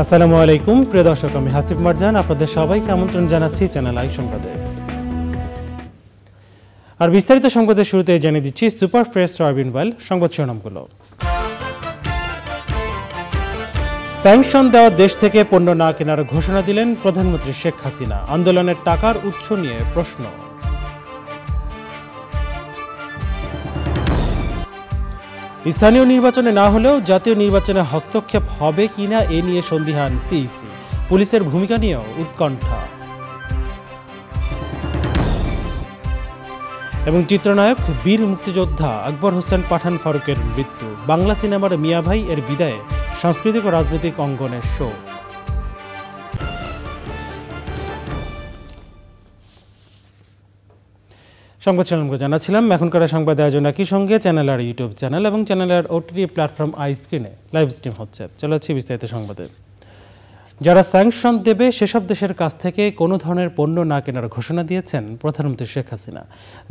আসসালামু আলাইকুম প্রিয় দর্শক, আমি হাসিব মারজান আপনাদের সবাইকে আমন্ত্রণ জানাচ্ছি চ্যানেল আই সংবাদে। আর বিস্তারিত সংবাদের শুরুতে জানিয়ে দিচ্ছি সুপার ফ্রেশ সয়াবিন অয়েল সংবাদ শিরোনামগুলো। স্যাংশন দেওয়া দেশ থেকে পণ্য না কেনার ঘোষণা দিলেন প্রধানমন্ত্রী শেখ হাসিনা। আন্দোলনের টাকার উৎস নিয়ে প্রশ্ন। স্থানীয় নির্বাচনে না হলেও জাতীয় নির্বাচনে হস্তক্ষেপ হবে কিনা এ নিয়ে সন্দিহান সিইসি। পুলিশের ভূমিকা নিয়েও উৎকণ্ঠা। এবং চিত্রনায়ক বীর মুক্তিযোদ্ধা আকবর হোসেন পাঠান ফারুকের মৃত্যু। বাংলা সিনেমার মিয়া ভাই এর বিদায়ে সাংস্কৃতিক ও রাজনৈতিক অঙ্গনের শোক। সংবাদ শিরোনামগুলো জানাচ্ছিলাম। এখনকার সংবাদ আয়োজন একই সঙ্গে চ্যানেল আর ইউটিউব চ্যানেল এবং চ্যানেলের ওটিটি প্ল্যাটফর্ম আই স্ক্রিনে লাইভ স্ট্রিম হচ্ছে। চলে যাচ্ছি বিস্তারিত সংবাদে। যারা স্যাংশন দেবে সেসব দেশের কাছ থেকে কোনো ধরনের পণ্য না কেনার ঘোষণা দিয়েছেন প্রধানমন্ত্রী শেখ হাসিনা।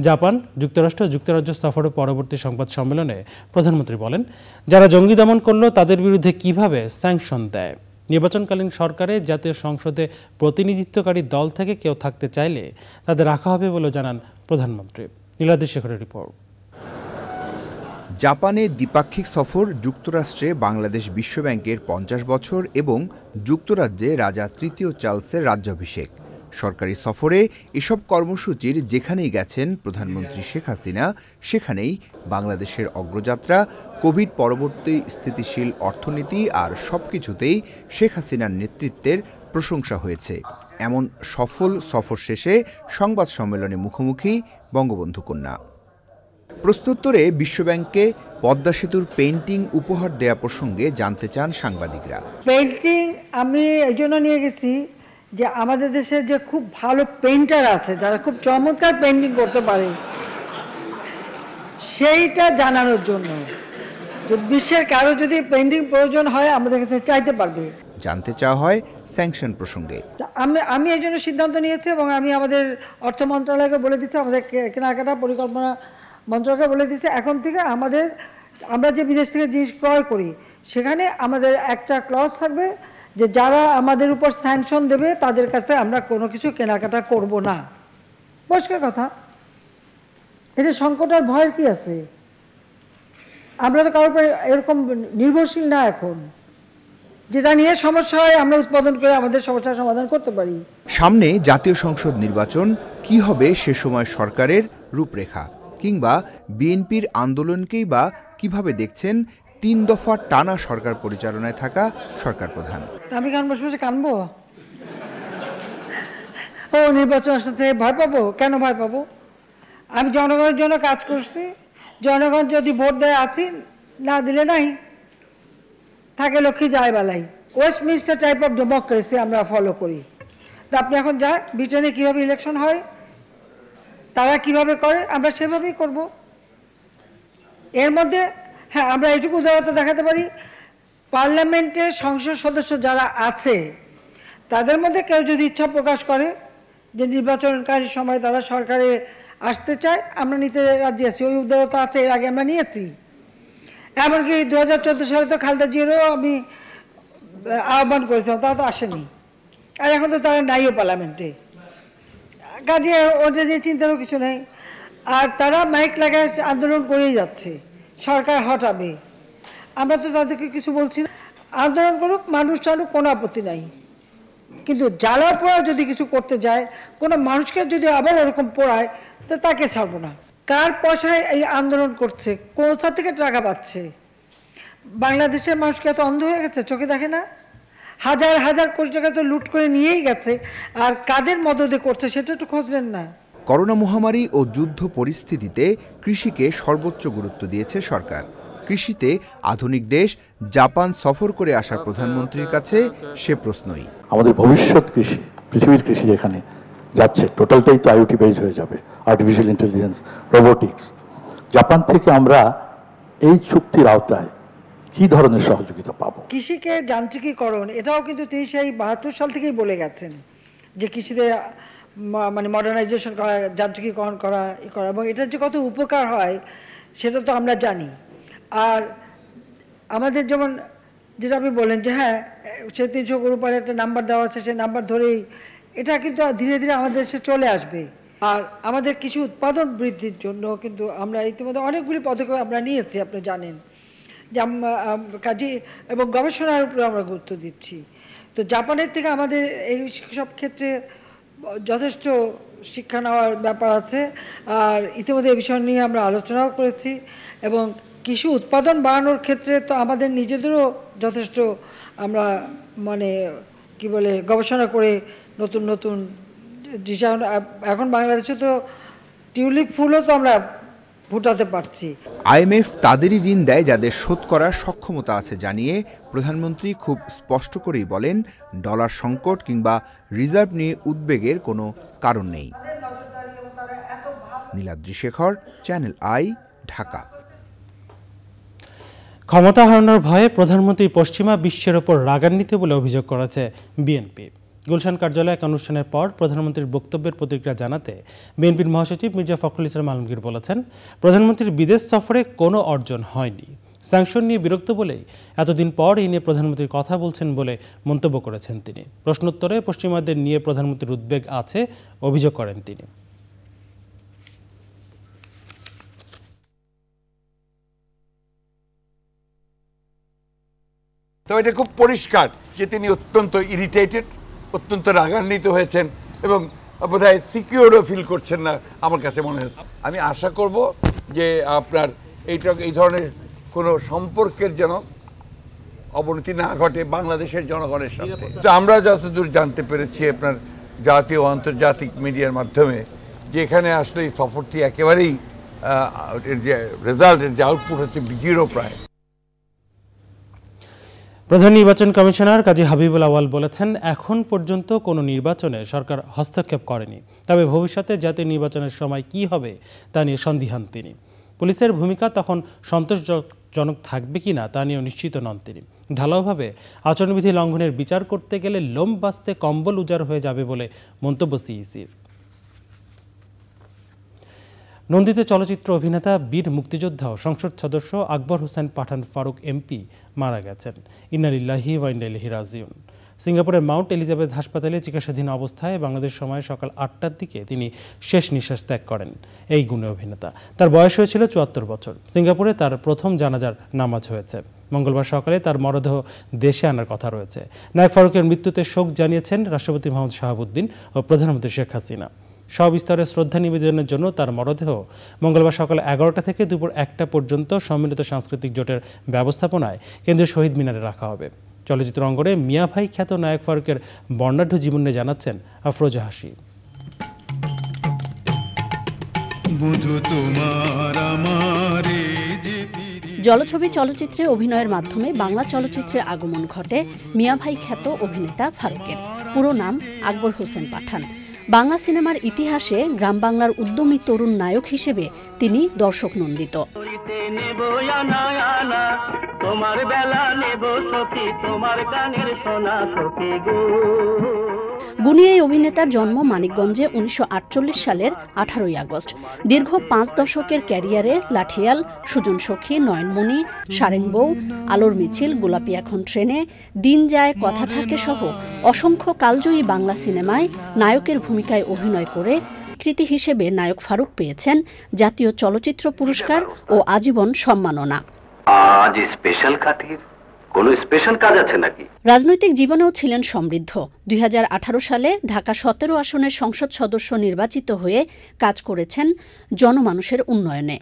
জাপান, যুক্তরাষ্ট্র, যুক্তরাজ্য সফরের পরবর্তী সংবাদ সম্মেলনে প্রধানমন্ত্রী বলেন, যারা জঙ্গি দমন করলো তাদের বিরুদ্ধে কিভাবে স্যাংশন দেয়। নির্বাচনকালীন সরকারে জাতীয় সংসদে প্রতিনিধিত্বকারী দল থেকে কেউ থাকতে চাইলে তাদের রাখা হবে বলে জানান প্রধানমন্ত্রী। নীলাদ্রি শেখরের রিপোর্ট। জাপানে দ্বিপাক্ষিক সফর, যুক্তরাষ্ট্রে বাংলাদেশ বিশ্বব্যাংকের 50 বছর এবং যুক্তরাজ্যে রাজা তৃতীয় চার্লসের রাজ্যাভিষেক। সরকারি সফরে এসব কর্মসূচির যেখানেই গেছেন প্রধানমন্ত্রী শেখ হাসিনা, সেখানেই বাংলাদেশের অগ্রযাত্রা, কোভিড পরবর্তী স্থিতিশীল অর্থনীতি আর সবকিছুতেই শেখ হাসিনার নেতৃত্বের প্রশংসা হয়েছে। এমন সফল সফর শেষে সংবাদ সম্মেলনে মুখোমুখি বঙ্গবন্ধু কন্যা। প্রশ্নোত্তরে বিশ্বব্যাংকে পদ্মা সেতুর পেইন্টিং উপহার দেয়া প্রসঙ্গে জানতে চান সাংবাদিকরা। পেইন্টিং আমি এই জন্য নিয়ে গেছি যে আমাদের দেশের যে খুব ভালো পেইন্টার আছে, যারা খুব চমৎকার পেইন্টিং করতে পারে, সেইটা জানানোর জন্য যে বিশ্বের কারো যদি পেইন্টিং প্রয়োজন হয় আমাদের কাছে চাইতে পারবে। জানতে চাওয়া হয় স্যাংশন প্রসঙ্গে। আমি এই জন্য সিদ্ধান্ত নিয়েছি এবং আমি আমাদের অর্থ মন্ত্রণালয়কে বলে দিচ্ছি, আমাদের কেনাকাটা পরিকল্পনা মন্ত্রণালয়কে বলে দিচ্ছি, এখন থেকে আমরা যে বিদেশ থেকে জিনিস ক্রয় করি সেখানে আমাদের একটা ক্লজ থাকবে যে যারা আমাদের উপর স্যাংশন দেবে তাদের কাছ থেকে আমরা কোনো কিছু কেনাকাটা করব না। পরিষ্কার কথা, এটা সংকট আর ভয়ের কি আছে? আমরা তো কারোর উপর এরকম নির্ভরশীল না এখন, যেটা নিয়ে সমস্যা হয় আমরা উৎপাদন করে আমাদের সমস্যার সমাধান করতে পারি। সামনে জাতীয় সংসদ নির্বাচন, কি হবে সে সময় সরকারের রূপরেখা, কিংবা বিএনপির আন্দোলনকেই বা কিভাবে দেখছেন 3 দফা টানা সরকার পরিচালনায় থাকা সরকার প্রধান। আমি কান বসে বসে কানবো? ও নির্বাচন আসতে ভয় পাবো? কেন ভয় পাবো? আমি জনগণের জন্য কাজ করছি। জনগণ যদি ভোট দেয় আছি, না দিলে নাই, থাকে লক্ষ্মী যায় বেলায়। ওয়েস্টমিনিস্টার টাইপ অফ ডেমোক্রেসি আমরা ফলো করি। তা আপনি এখন যাক, ব্রিটেনে কীভাবে ইলেকশন হয়, তারা কিভাবে করে, আমরা সেভাবেই করব। এর মধ্যে হ্যাঁ, আমরা এটুকু উদারতা দেখাতে পারি, পার্লামেন্টের সংসদ সদস্য যারা আছে তাদের মধ্যে কেউ যদি ইচ্ছা প্রকাশ করে যে নির্বাচনকারী সময় তারা সরকারে আসতে চায়, আমরা নিতে রাজি আছি। ওই উদারতা আছে, এর আগে আমরা নিয়েছি। এমনকি 2014 সালে তো খালেদা জিয়ারও আমি আহ্বান করেছিলাম, তারা তো আসেনি, আর এখন তো তারা নাইও পার্লামেন্টে। কাজে ওদের যে চিন্তারও কিছু নেই, আর তারা মাইক লাগায় আন্দোলন করেই যাচ্ছে, সরকার হটাবে। আমরা তো তাদেরকে কিছু বলছি না, আন্দোলন করুক, মানুষ চালুক, কোনো আপত্তি নাই। কিন্তু জ্বালা পোড়া যদি কিছু করতে যায়, কোনো মানুষকে যদি আবার এরকম পোড়ায়, তো তাকে ছাড়বো না। কার পয়সায় এই আন্দোলন করছে, কোথা থেকে টাকা পাচ্ছে? বাংলাদেশের মানুষকে এত অন্ধ হয়ে গেছে, চোখে দেখে না? হাজার হাজার কোটি টাকা তো লুট করে নিয়েই গেছে, আর কাদের মদদে করছে সেটা একটু খোঁজ নেন না। করোনা মহামারী ও যুদ্ধ পরিস্থিতিতে কৃষিকে সর্বোচ্চ গুরুত্ব দিয়েছে সরকার। কৃষিতে আধুনিক দেশ জাপান সফর করে আসার প্রধানমন্ত্রীর কাছে সে প্রশ্নই। আমাদের ভবিষ্যৎ কৃষি, পৃথিবীর কৃষি যেখানে যাচ্ছে, টোটালটাই তো আইওটি বেসড হয়ে যাবে, আর্টিফিশিয়াল ইন্টেলিজেন্স, রোবোটিক্স। জাপান থেকে আমরা এই চুক্তির আওতায় কি ধরনের সহযোগিতা পাবো? কৃষিকে যান্ত্রিকীকরণ, এটাও কিন্তু তিনি সেই 72 সাল থেকেই বলে গেছেন যে কৃষিতে মানে মডার্নাইজেশন করা, যান্ত্রিকীকরণ করা এবং এটার যে কত উপকার হয় সেটা তো আমরা জানি। আর আমাদের যেমন যেটা আপনি বলেন যে হ্যাঁ সে 300 কোটি রুপির একটা নাম্বার দেওয়া আছে, সেই নাম্বার ধরেই এটা কিন্তু ধীরে ধীরে আমাদের দেশে চলে আসবে। আর আমাদের কিছু উৎপাদন বৃদ্ধির জন্য কিন্তু আমরা ইতিমধ্যে অনেকগুলি পদক্ষেপ আমরা নিয়েছি, আপনি জানেন, যে কাজে এবং গবেষণার উপরে আমরা গুরুত্ব দিচ্ছি। তো জাপানের থেকে আমাদের এই সব ক্ষেত্রে যথেষ্ট শিক্ষা নেওয়ার ব্যাপার আছে। আর ইতিমধ্যে এই বিষয় নিয়ে আমরা আলোচনাও করেছি এবং কৃষি উৎপাদন বাড়ানোর ক্ষেত্রে তো আমাদের নিজেদেরও যথেষ্ট আমরা মানে কি বলে গবেষণা করে নতুন নতুন ডিজাইন, এখন বাংলাদেশে তো টিউলিপ ফুলও তো আমরা ফুটাতে পারছি। আইএমএফ তাদেরই ঋণ দেয় যাদের শোধ করার সক্ষমতা আছে জানিয়ে প্রধানমন্ত্রী খুব স্পষ্ট করেই বলেন, ডলার সংকট কিংবা রিজার্ভ নিয়ে উদ্বেগের কোনো কারণ নেই। Niladri Shekhar, channel I, Dhaka. ক্ষমতা হারানোর ভয়ে প্রধানমন্ত্রী পশ্চিমা বিশ্বের ওপর রাগান্বিত বলে অভিযোগ করেছে বিএনপি। গুলশান কার্যালয়ে এক অনুষ্ঠানের পর প্রধানমন্ত্রীর বক্তব্যের প্রতিক্রিয়া জানাতে বিএনপির মহাসচিব মির্জা ফখরুল ইসলাম আলমগীর বলেছেন, প্রধানমন্ত্রীর বিদেশ সফরে কোনো অর্জন হয়নি, স্যাংশন নিয়ে বিরক্ত বলেই এতদিন পর এই নিয়ে প্রধানমন্ত্রীর কথা বলছেন বলে মন্তব্য করেছেন তিনি। প্রশ্নোত্তরে পশ্চিমাদের নিয়ে প্রধানমন্ত্রীর উদ্বেগ আছে অভিযোগ করেন তিনি। তো এটা খুব পরিষ্কার যে তিনি অত্যন্ত ইরিটেটেড, অত্যন্ত রাগান্বিত হয়েছেন এবং বোধহয় সিকিউরও ফিল করছেন না আমার কাছে মনে হচ্ছে। আমি আশা করব যে আপনার এই ধরনের কোনো সম্পর্কের যেন অবনতি না ঘটে বাংলাদেশের জনগণের সাথে। তো আমরা যতদূর জানতে পেরেছি আপনার জাতীয় ও আন্তর্জাতিক মিডিয়ার মাধ্যমে যে এখানে আসলে এই সফরটি একেবারেই এর যে রেজাল্টের যে আউটপুট হচ্ছে জিরো প্রায়। প্রধান নির্বাচন কমিশনার কাজী হাবিবুল আওয়াল বলেছেন, এখন পর্যন্ত কোনো নির্বাচনে সরকার হস্তক্ষেপ করেনি, তবে ভবিষ্যতে জাতীয় নির্বাচনের সময় কি হবে তা নিয়ে সন্দিহান তিনি। পুলিশের ভূমিকা তখন সন্তোষজনক থাকবে কিনা তা নিয়েও নিশ্চিত নন তিনি। ঢালাওভাবে আচরণবিধি লঙ্ঘনের বিচার করতে গেলে লোম বাঁচতে কম্বল উজাড় হয়ে যাবে বলে মন্তব্য সিইসির। নন্দিত চলচ্চিত্র অভিনেতা বীর মুক্তিযোদ্ধা ও সংসদ সদস্য আকবর হোসেন পাঠান ফারুক এমপি মারা গেছেন। ইন্না লিল্লাহি ওয়া ইন্না ইলাইহি রাজিউন। সিঙ্গাপুরের মাউন্ট এলিজাবেথ হাসপাতালে চিকিৎসাধীন অবস্থায় বাংলাদেশ সময় সকাল 8টার দিকে তিনি শেষ নিঃশ্বাস ত্যাগ করেন। এই গুণী অভিনেতা, তার বয়স হয়েছিল 74 বছর। সিঙ্গাপুরে তার প্রথম জানাজার নামাজ হয়েছে। মঙ্গলবার সকালে তার মরদেহ দেশে আনার কথা রয়েছে। নায়ক ফারুকের মৃত্যুতে শোক জানিয়েছেন রাষ্ট্রপতি মোহাম্মদ শাহাবুদ্দিন ও প্রধানমন্ত্রী শেখ হাসিনা। সবিস্তরে শ্রদ্ধা নিবেদনের জন্য তার মরদেহ মঙ্গলবার সকাল 11টা থেকে দুপুর 1টা পর্যন্ত সম্মিলিত সাংস্কৃতিক জোটের ব্যবস্থাপনায় কেন্দ্রীয় শহীদ মিনারে রাখা হবে। চলচ্চিত্র অঙ্গনে মিয়া ভাই খ্যাত নায়ক ফারুকের বর্ণাঢ্য জীবন নিয়ে জানাচ্ছেন আফরোজা হাসি। জলছবি চলচ্চিত্রে অভিনয়ের মাধ্যমে বাংলা চলচ্চিত্রে আগমন ঘটে মিয়া ভাই খ্যাত অভিনেতা ফারুকের। পুরো নাম আকবর হোসেন পাঠান। বাংলা সিনেমার ইতিহাসে গ্রাম বাংলার উদ্যমী তরুণ নায়ক হিসেবে তিনি দর্শক নন্দিত। গুণী এই অভিনেতার জন্ম মানিকগঞ্জে 1948 সালের 18ই আগস্ট। দীর্ঘ 5 দশকের ক্যারিয়ারে লাঠিয়াল, সুজন সখী, নয়নমণি, সারেংবউ, আলোর মিছিল, গোলাপি এখন ট্রেনে, দিন যায়, কথা থাকে সহ অসংখ্য কালজয়ী বাংলা সিনেমায় নায়কের ভূমিকায় অভিনয় করে কৃতি হিসেবে নায়ক ফারুক পেয়েছেন জাতীয় চলচ্চিত্র পুরস্কার ও আজীবন সম্মাননা। আজ স্পেশাল খাতির কোনো স্পেশাল কাজ আছে নাকি? রাজনৈতিক জীবনেও ছিলেন সমৃদ্ধ। 2018 সালে ঢাকা 17 আসনের সংসদ সদস্য নির্বাচিত হয়ে কাজ করেছেন জনমানুষের উন্নয়নে।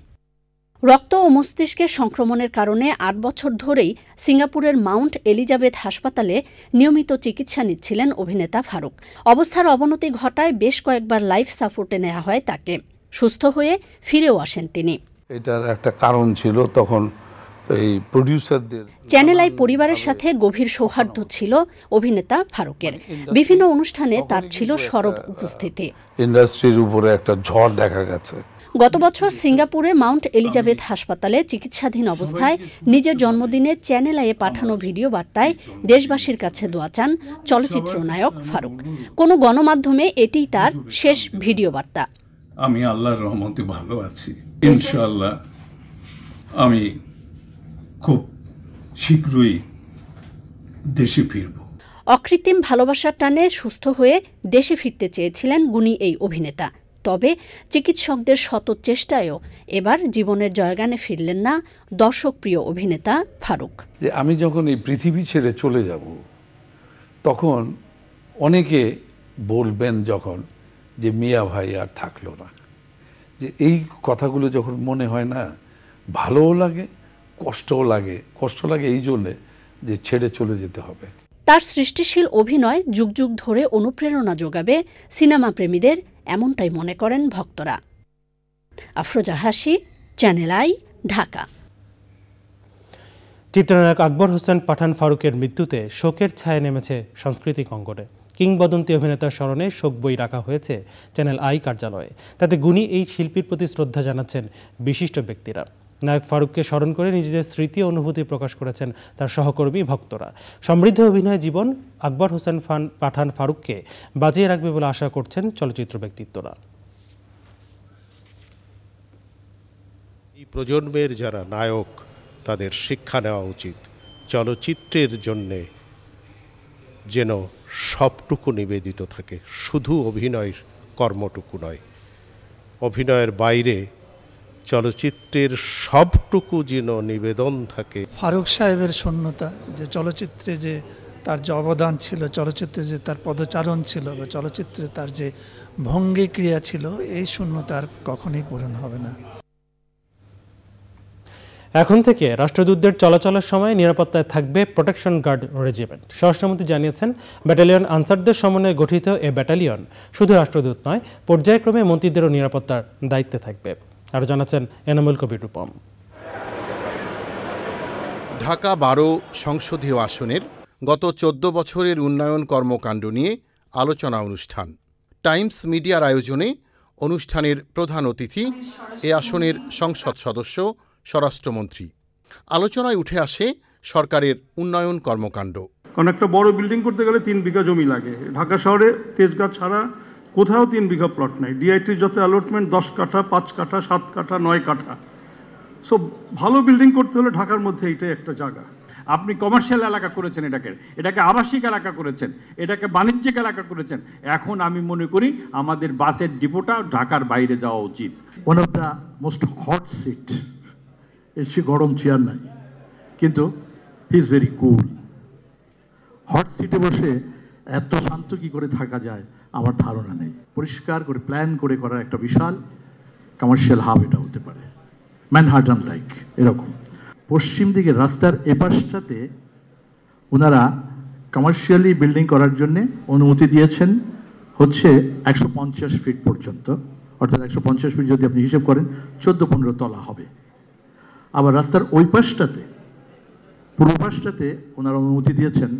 রক্ত ও মস্তিষ্কের সংক্রমণের কারণে 8 বছর ধরেই সিঙ্গাপুরের মাউন্ট এলিজাবেথ হাসপাতালে নিয়মিত চিকিৎসা নিচ্ছিলেন অভিনেতা ফারুক। অবস্থার অবনতি ঘটায় বেশ কয়েকবার লাইফ সাপোর্টে নেওয়া হয় তাকে। সুস্থ হয়ে ফিরেও আসেন তিনি। এটার একটা কারণ ছিল তখন এই প্রোডিউসারদের। চ্যানেল আই পরিবারের সাথে গভীর সৌহার্দ্য ছিল অভিনেতা ফারুকের। বিভিন্ন অনুষ্ঠানে তার ছিল সরব উপস্থিতি। ইন্ডাস্ট্রির উপরে একটা ঝড় দেখা গেছে। গত বছর সিঙ্গাপুরে মাউন্ট এলিজাবেথ হাসপাতালে চিকিৎসাধীন অবস্থায় নিজের জন্মদিনে চ্যানেল আইয়ে পাঠানো ভিডিও বার্তায় দেশবাসীর কাছে দোয়া চান চলচ্চিত্র নায়ক ফারুক। কোনো গণমাধ্যমে এটিই তার শেষ ভিডিও বার্তা। আমি আল্লাহর রহমতে ভালো আছি, ইনশাআল্লাহ আমি খুব শীঘ্রই দেশে ফিরব। অকৃত্রিম ভালোবাসার টানে সুস্থ হয়ে দেশে ফিরতে চেয়েছিলেন গুণী এই অভিনেতা। তবে চিকিৎসকদের শত চেষ্টায়ও এবার জীবনের জয়গানে ফিরলেন না দর্শকপ্রিয় অভিনেতা ফারুক। যে আমি যখন এই পৃথিবী ছেড়ে চলে যাব তখন অনেকে বলবেন যখন যে মিয়া ভাই আর থাকলো না, যে এই কথাগুলো যখন মনে হয় না, ভালোও লাগে কষ্টও লাগে। কষ্ট লাগে এই জন্যে যে ছেড়ে চলে যেতে হবে। তার সৃষ্টিশীল অভিনয় যুগ যুগ ধরে অনুপ্রেরণা যোগাবে সিনেমা প্রেমীদের, এমনটাই মনে করেন ভক্তরা। আফরোজা হাসি, চ্যানেল আই, ঢাকা। চিত্রনায়ক আকবর হোসেন পাঠান ফারুকের মৃত্যুতে শোকের ছায়া নেমেছে সাংস্কৃতিক অঙ্গনে। কিংবদন্তি অভিনেতার স্মরণে শোক বই রাখা হয়েছে চ্যানেল আই কার্যালয়ে। তাতে গুণী এই শিল্পীর প্রতি শ্রদ্ধা জানাচ্ছেন বিশিষ্ট ব্যক্তিরা। নায়ক ফারুককে স্মরণ করে নিজেদের স্মৃতি ও অনুভূতি প্রকাশ করেছেন তার সহকর্মী ভক্তরা। সমৃদ্ধ অভিনয় জীবন আকবর হোসেন পাঠান ফারুককে বাঁচিয়ে রাখবে বলে আশা করছেন চলচ্চিত্র ব্যক্তিত্বরা। এই প্রজন্মের যারা নায়ক তাদের শিক্ষা নেওয়া উচিত, চলচ্চিত্রের জন্যে যেন সবটুকু নিবেদিত থাকে, শুধু অভিনয়ের কর্মটুকু নয়, অভিনয়ের বাইরে চলচ্চিত্রের সবটুকু যেন নিবেদন থাকে। ফারুক সাহেবের শূন্যতা, যে চলচ্চিত্রে যে তার যে অবদান ছিল, চলচ্চিত্রে যে তার পদচারণ ছিল বা চলচ্চিত্রে তার যে ভঙ্গি ক্রিয়া ছিল, এই শূন্যতা আর কখনোই পূরণ হবে না। এখন থেকে রাষ্ট্রদূতদের চলাচলের সময় নিরাপত্তায় থাকবে প্রোটেকশন গার্ড রেজিমেন্ট। স্বরাষ্ট্রমন্ত্রী জানিয়েছেন, ব্যাটালিয়ন আনসারদের সমন্বয়ে গঠিত এ ব্যাটালিয়ন শুধু রাষ্ট্রদূত নয়, পর্যায়ক্রমে মন্ত্রীদেরও নিরাপত্তার দায়িত্বে থাকবে। আরও জানাচ্ছেন এনামুল কবির রূপম। ঢাকা 12 সংসদীয় আসনের গত 14 বছরের উন্নয়ন কর্মকাণ্ড নিয়ে আলোচনা অনুষ্ঠান। টাইমস মিডিয়ার আয়োজনে অনুষ্ঠানের প্রধান অতিথি এ আসনের সংসদ সদস্য স্বরাষ্ট্রমন্ত্রী। আলোচনায় উঠে আসে সরকারের উন্নয়ন কর্মকাণ্ড। কারণ একটা বড় বিল্ডিং করতে গেলে 3 বিঘা জমি লাগে। ঢাকা শহরে তেজগাঁ ছাড়া কোথাও 3 বিঘা প্লট নাই। ডিআইটির যত অ্যালটমেন্ট 10 কাঠা, 5 কাঠা, 7 কাঠা, 9 কাঠা। সো ভালো বিল্ডিং করতে হলে ঢাকার মধ্যে এইটাই একটা জায়গা। আপনি কমার্শিয়াল এলাকা করেছেন, এটাকে আবাসিক এলাকা করেছেন, এটাকে বাণিজ্যিক এলাকা করেছেন। এখন আমি মনে করি আমাদের বাসের ডিপোটা ঢাকার বাইরে যাওয়া উচিত। One of the most hot seat, এর সে গরম চেয়ার নাই, কিন্তু he is very cool. Hot সিটে বসে এত শান্ত কি করে থাকা যায় আমার ধারণা নেই। পরিষ্কার করে প্ল্যান করে করার একটা বিশাল কমার্শিয়াল হাব এটা হতে পারে, ম্যানহাটন লাইক এরকম। পশ্চিম দিকে রাস্তার এপাশটাতে ওনারা কমার্শিয়ালি বিল্ডিং করার জন্য অনুমতি দিয়েছেন হচ্ছে 150 ফিট পর্যন্ত, অর্থাৎ 150 ফিট যদি আপনি হিসেব করেন 14-15 তলা হবে। আবার রাস্তার ওই পাশটাতে, পূর্ব পাশটাতে ওনারা অনুমতি দিয়েছেন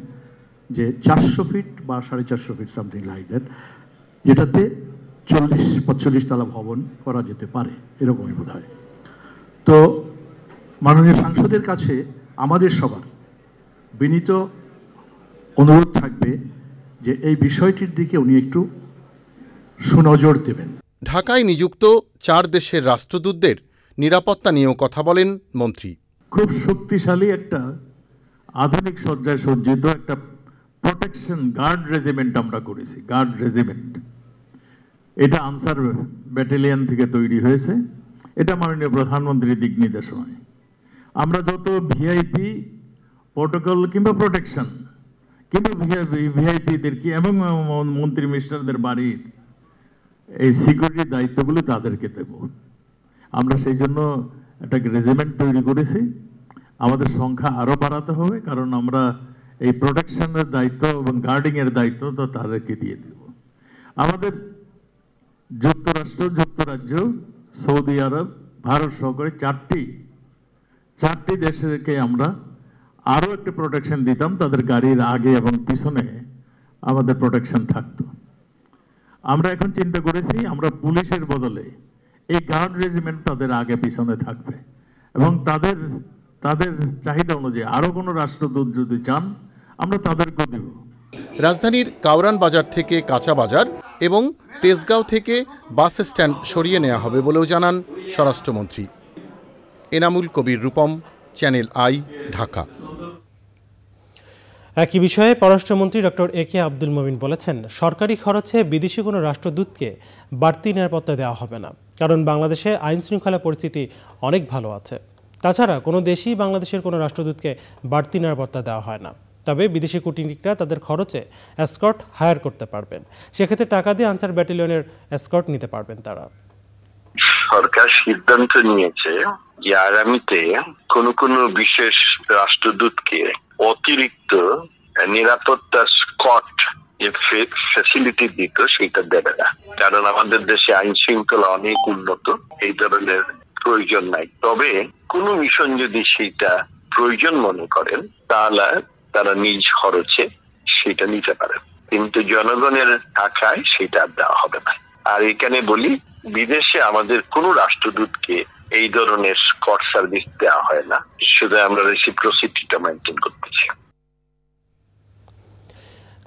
যে 400 ফিট বা 450 ফিট সামথিং লাইক দ্যাট, যেটাতে 40-45 তলা ভবন করা যেতে পারে, এরকমই বোধ হয়। তো মাননীয় সাংসদের কাছে আমাদের সবার বিনীত অনুরোধ থাকবে যে এই বিষয়টির দিকে উনি একটু সুনজর দেবেন। ঢাকায় নিযুক্ত 4 দেশের রাষ্ট্রদূতদের নিরাপত্তা নিয়েও কথা বলেন মন্ত্রী। খুব শক্তিশালী একটা আধুনিক সজ্জায় সজ্জিত একটা প্রোটেকশন গার্ড রেজিমেন্ট আমরা করেছি। গার্ড রেজিমেন্ট এটা আনসার ব্যাটালিয়ন থেকে তৈরি হয়েছে। এটা মাননীয় প্রধানমন্ত্রীর দিক নির্দেশনায় আমরা যত ভিআইপি প্রোটোকল কিংবা প্রোটেকশন কিংবা ভিআইপিদের কি এবং মন্ত্রী মিনিস্টারদের বাড়ির এই সিকিউরিটির দায়িত্বগুলো তাদেরকে দেব। আমরা সেই জন্য একটা রেজিমেন্ট তৈরি করেছি। আমাদের সংখ্যা আরও বাড়াতে হবে, কারণ আমরা এই প্রোটেকশনের দায়িত্ব এবং গার্ডিংয়ের দায়িত্ব তো তাদেরকে দিয়ে দেব। আমাদের যুক্তরাষ্ট্র, যুক্তরাজ্য, সৌদি আরব, ভারত সহকারে 4টি দেশকে আমরা আরও একটি প্রোটেকশন দিতাম। তাদের গাড়ির আগে এবং পিছনে আমাদের প্রোটেকশন থাকতো। আমরা এখন চিন্তা করেছি আমরা পুলিশের বদলে এই গার্ড রেজিমেন্ট তাদের আগে পিছনে থাকবে এবং তাদের চাহিদা অনুযায়ী আরও কোনো রাষ্ট্রদূত যদি চান আমরা তাদেরকেও দেব। রাজধানীর কাউরান বাজার থেকে কাঁচা বাজার এবং তেজগাঁও থেকে বাস স্ট্যান্ড সরিয়ে নেওয়া হবে বলেও জানান স্বরাষ্ট্রমন্ত্রী। Enamul Kabir Rupam, channel I, Dhaka. একই বিষয়ে পররাষ্ট্রমন্ত্রী ডক্টর এ.কে আব্দুল মোমিন বলেছেন, সরকারি খরচে বিদেশি কোনো রাষ্ট্রদূতকে বাড়তি নিরাপত্তা দেওয়া হবে না, কারণ বাংলাদেশে আইন শৃঙ্খলা পরিস্থিতি অনেক ভালো আছে। তাছাড়া কোনো দেশই বাংলাদেশের কোনো রাষ্ট্রদূতকে বাড়তি নিরাপত্তা দেওয়া হয় না। তবে বিদেশি কূটনীতিকরা তাদের খরচে এসকর্ট হায়ার করতে পারবেন, সেক্ষেত্রে টাকা দিয়ে আনসার ব্যাটালিয়নের এসকর্ট নিতে পারবেন তারা। সরকার সিদ্ধান্ত নিয়েছে যে আগামীতে কোন বিশেষ রাষ্ট্রদূতকে অতিরিক্ত নিরাপত্তা স্কট ফ্যাসিলিটি দিত সেটা দেবে না, কারণ আমাদের দেশে আইন শৃঙ্খলা অনেক উন্নত, এই ধরনের প্রয়োজন নাই। তবে কোন মিশন যদি সেটা প্রয়োজন মনে করেন তাহলে তারা নিজ খরচে সেটা নিতে পারে, কিন্তু জনগণের টাকায় সেটা দেওয়া হবে না। আর এখানে বলি, বিদেশে আমাদের কোন রাষ্ট্রদূতকে এই ধরনের স্কট সার্ভিস দেওয়া হয় না, শুধু আমরা রেসিপ্রোসিটিটা মেইনটেইন করতেছি।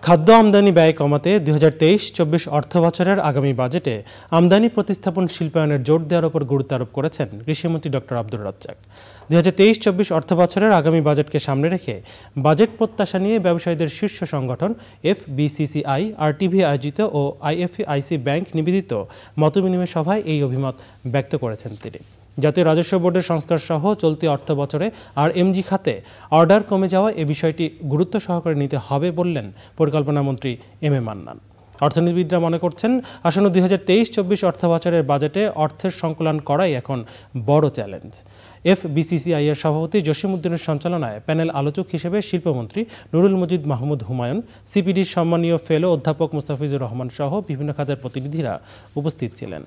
খাদ্য আমদানি ব্যয় কমাতে 2023-24 অর্থ বছরের আগামী বাজেটে আমদানি প্রতিস্থাপন শিল্পায়নের জোর দেওয়ার উপর গুরুত্ব আরোপ করেছেন কৃষিমন্ত্রী ডক্টর আব্দুর রাজ্জাক। 2023-24 অর্থ বছরের আগামী বাজেটকে সামনে রেখে বাজেট প্রত্যাশা নিয়ে ব্যবসায়ীদের শীর্ষ সংগঠন FBCCI, RTV আয়োজিত ও IFAIC ব্যাংক নিবেদিত মতবিনিময় সভায় এই অভিমত ব্যক্ত করেছেন তিনি। জাতীয় রাজস্ব বোর্ডের সংস্কার সহ চলতি অর্থ বছরে RMG খাতে অর্ডার কমে যাওয়া এ বিষয়টি গুরুত্ব সহকারে নিতে হবে বললেন পরিকল্পনা মন্ত্রী এম এ মান্নান। অর্থনীতিবিদরা মনে করছেন, আসন্ন 2023-24 অর্থ বছরের বাজেটে অর্থের সংকলন করাই এখন বড় চ্যালেঞ্জ। FBCCI এর সভাপতি জসিমউদ্দিনের সঞ্চালনায় প্যানেল আলোচক হিসেবে শিল্পমন্ত্রী নুরুল মজিদ মাহমুদ হুমায়ুন, সিপিডির সম্মানীয় ফেলো অধ্যাপক মুস্তাফিজুর রহমান সহ বিভিন্ন খাতের প্রতিনিধিরা উপস্থিত ছিলেন।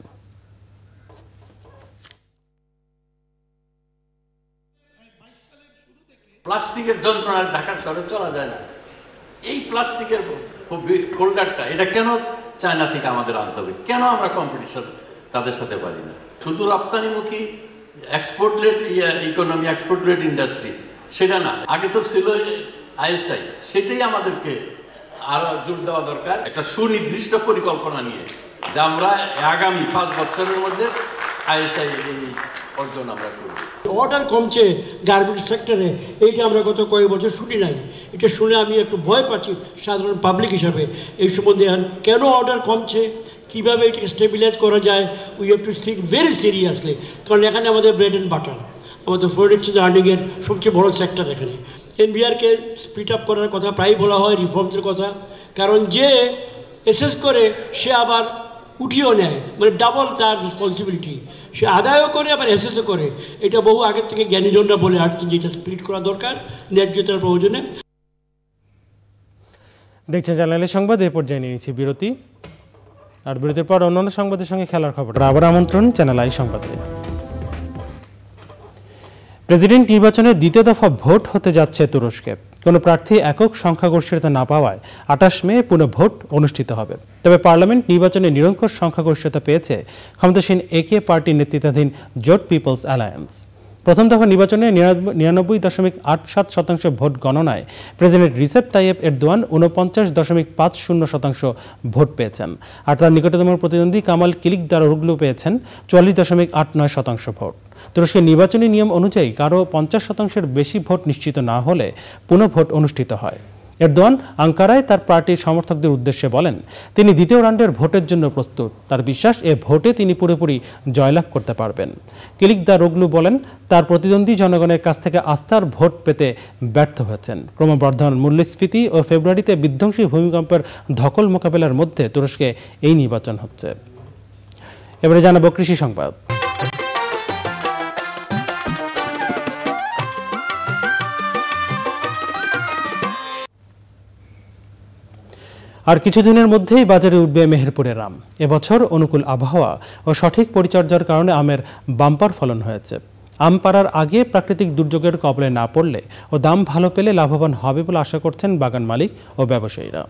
প্লাস্টিকের যন্ত্রণায় ঢাকা শহরে চলা যায় না। এই প্লাস্টিকের হোল্ডারটা এটা কেন চায়না থেকে আমাদের আনতে হবে? কেন আমরা কম্পিটিশন তাদের সাথে পারি না? শুধু রপ্তানিমুখী export rate economy, export rate industry সেটা না, আগে তো ছিল ISI, সেটাই আমাদেরকে আরো জোর দেওয়া দরকার। একটা সুনির্দিষ্ট পরিকল্পনা নিয়ে যা আমরা আগামী 5 বছরের মধ্যে ISI অর্জন আমরা করব। অর্ডার কমছে গার্মেন্টস সেক্টরে, এইটা আমরা গত কয়েক বছর শুনি নাই। এটা শুনে আমি একটু ভয় পাচ্ছি সাধারণ পাবলিক হিসাবে। এই সম্বন্ধে কেন অর্ডার কমছে, কীভাবে এটাকে স্টেবিলাইজ করা যায়, we have to think very seriously, কারণ এখানে আমাদের ব্রেড অ্যান্ড বাটার, আমাদের ফরেন এক্সচেঞ্জ আর্নিংয়ের সবচেয়ে বড় সেক্টর এখানে। NBRকে স্পিড আপ করার কথা প্রায় বলা হয়, রিফর্মসের কথা, কারণ যে এসেস করে সে আবার উঠিয়েও নেয়, মানে ডাবল তার রেসপন্সিবিলিটি, সে আদায়ও করে আবার এসেসও করে। এটা বহু আগের থেকে জ্ঞানীজনরা বলে আসছে যে এটা স্প্লিট করা দরকার ন্যায্যতার প্রয়োজনে। দেখছেন চ্যানেলের সংবাদ, এই পর্যায়ে নিয়ে নিচ্ছি বিরতি, আর বিরতির পর অন্যান্য সংবাদের সঙ্গে খেলার খবর। আবার আমন্ত্রণ চ্যানেল আই সংবাদে। প্রেসিডেন্ট নির্বাচনে দ্বিতীয় দফা ভোট হতে যাচ্ছে তুরস্কে। কোনো প্রার্থী একক সংখ্যাগরিষ্ঠতা না পাওয়ায় 28 মে পুনঃ ভোট অনুষ্ঠিত হবে। তবে পার্লামেন্ট নির্বাচনে নিরঙ্কুশ সংখ্যাগরিষ্ঠতা পেয়েছে ক্ষমতাসীন AK পার্টির নেতৃত্বাধীন জোট পিপলস অ্যালায়েন্স। প্রথম দফা নির্বাচনে 99.87% ভোট গণনায় president Recep Tayyip Erdogan 49.50% vote পেয়েছেন, আর তার নিকটতম প্রতিদ্বন্দ্বী কামাল কিলিকদারোগলু পেয়েছেন 44.89% ভোট। তুরস্কের নির্বাচনী নিয়ম অনুযায়ী কারো 50%-এর বেশি ভোট নিশ্চিত না হলে পুনঃ ভোট অনুষ্ঠিত হয়। এরদোয়ান আঙ্কারায় তার পার্টির সমর্থকদের উদ্দেশ্যে বলেন, তিনি দ্বিতীয় রাউন্ডের ভোটের জন্য প্রস্তুত। তার বিশ্বাস, এ ভোটে তিনি পুরোপুরি জয়লাভ করতে পারবেন। কিলিকদারোগলু বলেন, তার প্রতিদ্বন্দ্বী জনগণের কাছ থেকে আস্থার ভোট পেতে ব্যর্থ হয়েছেন। ক্রমবর্ধমান মূল্যস্ফীতি ও ফেব্রুয়ারিতে বিধ্বংসী ভূমিকম্পের ধকল মোকাবেলার মধ্যে তুরস্কে এই নির্বাচন হচ্ছে। এবারে জানাবো কৃষি সংবাদ। আর কিছুদিনের মধ্যেই বাজারে উঠবে মেহেরপুরের আম। এবছর অনুকূল আবহাওয়া ও সঠিক পরিচর্যার কারণে আমের বাম্পার ফলন হয়েছে। আম পাড়ার আগে প্রাকৃতিক দুর্যোগের কবলে না পড়লে ও দাম ভালো পেলে লাভবান হবে বলে আশা করছেন বাগান মালিক ও ব্যবসায়ীরা।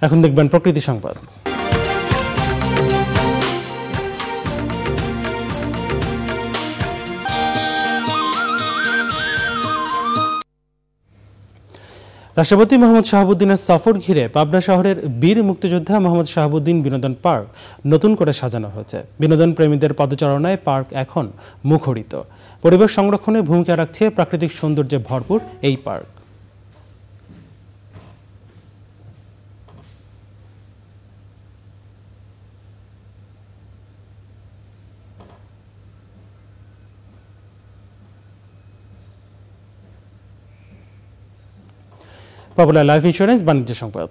এখন দেখবেন প্রকৃতি সংবাদ। রাষ্ট্রপতি মোহাম্মদ শাহাবুদ্দিনের সফর ঘিরে পাবনা শহরের বীর মুক্তিযোদ্ধা মোহাম্মদ শাহাবুদ্দিন বিনোদন পার্ক নতুন করে সাজানো হয়েছে। বিনোদন প্রেমীদের পদচারণায় পার্ক এখন মুখরিত। পরিবেশ সংরক্ষণে ভূমিকা রাখছে প্রাকৃতিক সৌন্দর্যে ভরপুর এই পার্ক। পপুলার লাইফ ইন্স্যুরেন্স বাণিজ্য সংবাদ।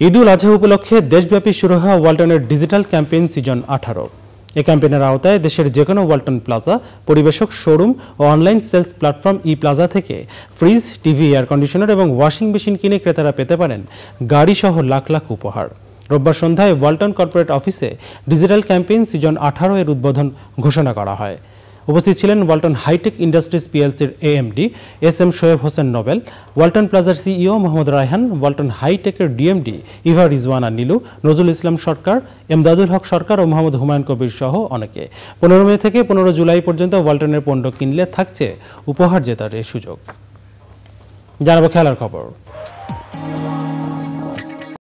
ঈদুল আজহা উপলক্ষে দেশব্যাপী শুরু হওয়া ওয়ালটনের ডিজিটাল ক্যাম্পেইন সিজন 18। এই ক্যাম্পেইনের আওতায় দেশের যে কোনো ওয়ালটন প্লাজা, পরিবেশক শোরুম ও অনলাইন সেলস প্ল্যাটফর্ম ই প্লাজা থেকে ফ্রিজ, টিভি, এয়ার কন্ডিশনার এবং ওয়াশিং মেশিন কিনে ক্রেতারা পেতে পারেন গাড়িসহ লাখ লাখ উপহার। রোববার সন্ধ্যায় ওয়ালটন কর্পোরেট অফিসে ডিজিটাল ক্যাম্পেইন সিজন 18 এর উদ্বোধন ঘোষণা করা হয়। উপস্থিত ছিলেন ওয়ালটন হাইটেক ইন্ডাস্ট্রিজ পিএলসির AMD S M. Shoaib Hossain Nobel, Walton প্লাজার সিইও মোহাম্মদ রায়হান, ওয়ালটন হাইটেকের ডিএমডি ইভা রিজওয়ানা নীলু, নজরুল ইসলাম সরকার, এমদাদুল হক সরকার ও মোহাম্মদ হুমায়ুন কবির সহ অনেকে। 15 মে থেকে 15 জুলাই পর্যন্ত ওয়ালটনের পণ্য কিনলে থাকছে উপহার জেতার এই সুযোগ। জানাবো খেলার খবর।